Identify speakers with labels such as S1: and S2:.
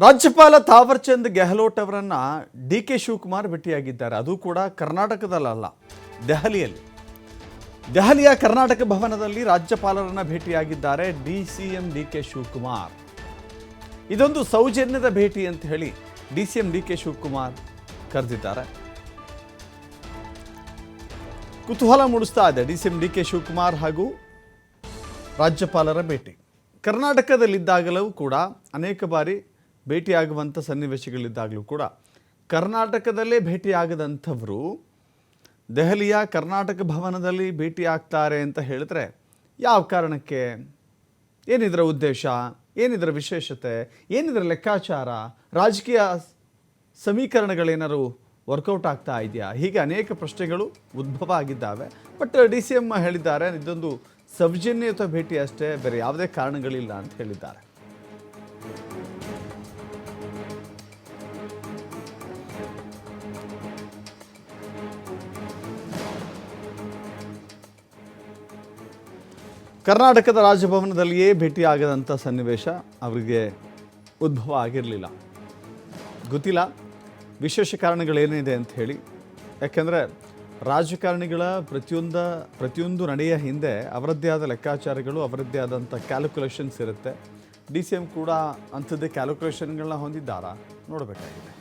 S1: ರಾಜ್ಯಪಾಲ ಥಾವರ್ಚಂದ್ ಗೆಹ್ಲೋಟ್ ಅವರನ್ನ ಡಿ.ಕೆ. ಶಿವಕುಮಾರ್ ಭೇಟಿಯಾಗಿದ್ದಾರೆ. ಅದು ಕೂಡ ಕರ್ನಾಟಕದಲ್ಲ, ದೆಹಲಿಯಲ್ಲಿ. ದೆಹಲಿಯ ಕರ್ನಾಟಕ ಭವನದಲ್ಲಿ ರಾಜ್ಯಪಾಲರನ್ನ ಭೇಟಿಯಾಗಿದ್ದಾರೆ ಡಿ.ಸಿ.ಎಂ. ಡಿ.ಕೆ. ಶಿವಕುಮಾರ್. ಇದೊಂದು ಸೌಜನ್ಯದ ಭೇಟಿ ಅಂತ ಹೇಳಿ ಡಿ.ಸಿ.ಎಂ. ಡಿ.ಕೆ. ಶಿವಕುಮಾರ್ ಕರೆದಿದ್ದಾರೆ. ಕುತೂಹಲ ಮೂಡಿಸ್ತಾ ಇದೆ ಡಿ.ಸಿ.ಎಂ. ಡಿ.ಕೆ. ಶಿವಕುಮಾರ್ ಹಾಗೂ ರಾಜ್ಯಪಾಲರ ಭೇಟಿ. ಕರ್ನಾಟಕದಲ್ಲಿದ್ದಾಗಲೂ ಕೂಡ ಅನೇಕ ಬಾರಿ ಭೇಟಿಯಾಗುವಂಥ ಸನ್ನಿವೇಶಗಳಿದ್ದಾಗಲೂ ಕೂಡ ಕರ್ನಾಟಕದಲ್ಲೇ ಭೇಟಿಯಾಗದಂಥವರು ದೆಹಲಿಯ ಕರ್ನಾಟಕ ಭವನದಲ್ಲಿ ಭೇಟಿಯಾಗ್ತಾರೆ ಅಂತ ಹೇಳಿದ್ರೆ ಯಾವ ಕಾರಣಕ್ಕೆ? ಏನಿದರ ಉದ್ದೇಶ? ಏನಿದರ ವಿಶೇಷತೆ? ಏನಿದರ ಲೆಕ್ಕಾಚಾರ? ರಾಜಕೀಯ ಸಮೀಕರಣಗಳೇನಾದ್ರು ವರ್ಕೌಟ್ ಆಗ್ತಾ ಇದೆಯಾ? ಹೀಗೆ ಅನೇಕ ಪ್ರಶ್ನೆಗಳು ಉದ್ಭವ ಆಗಿದ್ದಾವೆ. ಬಟ್ ಡಿ.ಸಿ.ಎಂ. ಹೇಳಿದ್ದಾರೆ ಇದೊಂದು ಸೌಜನ್ಯಯುತ ಭೇಟಿ ಅಷ್ಟೇ, ಬೇರೆ ಯಾವುದೇ ಕಾರಣಗಳಿಲ್ಲ ಅಂತ ಹೇಳಿದ್ದಾರೆ. ಕರ್ನಾಟಕದ ರಾಜಭವನದಲ್ಲಿಯೇ ಭೇಟಿಯಾಗದಂಥ ಸನ್ನಿವೇಶ ಅವರಿಗೆ ಉದ್ಭವ ಆಗಿರಲಿಲ್ಲ. ಗೊತ್ತಿಲ್ಲ ವಿಶೇಷ ಕಾರಣಗಳೇನಿದೆ ಅಂತ ಹೇಳಿ. ಯಾಕೆಂದರೆ ರಾಜಕಾರಣಿಗಳ ಪ್ರತಿಯೊಂದು ನಡೆಯ ಹಿಂದೆ ಅವರದ್ದೇ ಆದ ಲೆಕ್ಕಾಚಾರಗಳು, ಅವರದ್ದೇ ಆದಂಥ ಕ್ಯಾಲ್ಕುಲೇಷನ್ಸ್ ಇರುತ್ತೆ. ಡಿ.ಸಿ.ಎಂ. ಕೂಡ ಅಂಥದ್ದೇ ಕ್ಯಾಲ್ಕುಲೇಷನ್ಗಳನ್ನ ಹೊಂದಿದ್ದಾರಾ ನೋಡಬೇಕಾಗಿದೆ.